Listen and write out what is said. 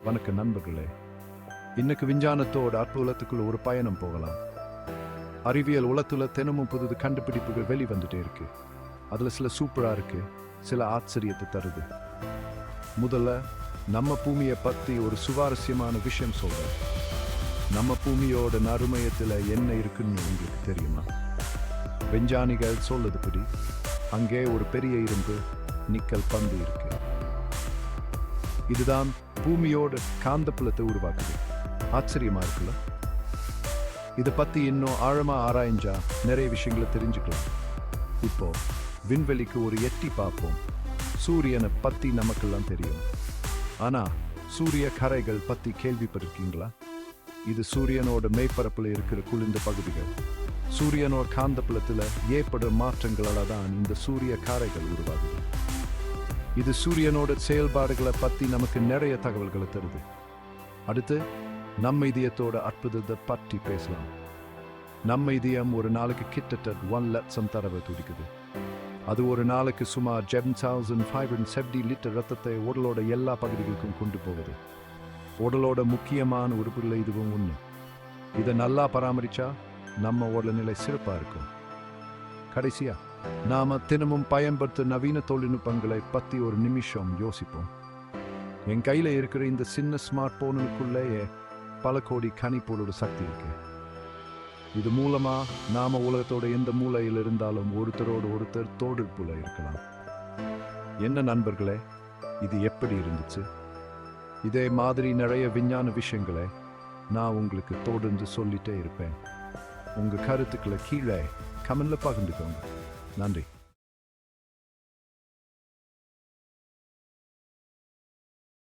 வணக்க நண்பர்களே. இன்னைக்கு விஞ்ஞானத்தோட அற்புதத்துக்குள்ள ஒரு பயணம் போகலாம். அறிவியல் உலகத்துல தினமும் புது கண்டுபிடிப்புகள் வெளிவந்துட்டே இருக்கு. அதுல சில சூப்பரா இருக்கு, சில ஆச்சரியத்தை தருது. முதல்ல நம்ம பூமியை பத்தி ஒரு சுவாரஸ்யமான விஷயம் சொல்றேன். நம்ம பூமியோட நறுமயத்துல என்ன இருக்குன்னு உங்களுக்கு தெரியுமா? விஞ்ஞானிகள் சொல்லுதுபடி அங்கே ஒரு பெரிய இரும்பு நிக்கல் பந்து இருக்கு. இதுதான் பூமியோட காந்தப்புலத்தை உருவாக்குது. ஆச்சரியமா இருக்குல்ல? இதை பத்தி இன்னும் ஆழமா ஆராய்ஞ்சா நிறைய விஷயங்களை தெரிஞ்சுக்கலாம். இப்போ விண்வெளிக்கு ஒரு எட்டி பார்ப்போம். சூரியனை பத்தி நமக்கெல்லாம் தெரியும். ஆனா சூரிய கரைகள் பத்தி கேள்விப்பட்டிருக்கீங்களா? இது சூரியனோட மேற்பரப்புல இருக்கிற குளிர்ந்த பகுதிகள். சூரியனோட காந்தப்புலத்துல ஏற்படும் மாற்றங்களால தான் இந்த சூரிய கரைகள் உருவாகுது. இது சூரியனோட செயல்பாடுகளை பத்தி நமக்கு நிறைய தகவல்களை தருது. அடுத்து நம்ம இதயத்தோட அற்புதத்தை பற்றி பேசலாம். நம்ம இதயம் ஒரு நாளைக்கு கிட்டத்தட்ட 1 லட்சம் தடவை துடிக்குது. அது ஒரு நாளைக்கு சுமார் 7,570 லிட்டர் ரத்தத்தை உடலோட எல்லா பகுதிகளுக்கும் கொண்டு போகுது. உடலோட முக்கியமான உறுப்புகளை இதுவும் ஒண்ணு. இதை நல்லா பராமரிச்சா நம்ம உடல்நிலை சிறப்பா இருக்கும். கடைசியா நாம தினமும் பயன்படுத்தும் நவீன தொழில்நுட்பங்களை பத்தி ஒரு நிமிஷம் யோசிப்போம். என் கையில இருக்கிற இந்த சின்ன ஸ்மார்ட் போனுக்குள்ளேயே பல கோடி கணிப்பொருளோட சக்தி இருக்கு. இது மூலமா நாம உலகத்தோட எந்த மூலையில் இருந்தாலும் ஒருத்தரோடு ஒருத்தர் தொடர்புல இருக்கலாம். என்ன நண்பர்களே, இது எப்படி இருந்துச்சு? இதே மாதிரி நிறைய விஞ்ஞான விஷயங்களை நான் உங்களுக்கு தொடர்ந்து சொல்லிட்டே இருப்பேன். உங்க கருத்துக்களை கீழே கமெண்ட்ல பகிர்ந்துக்கோங்க. நன்றி.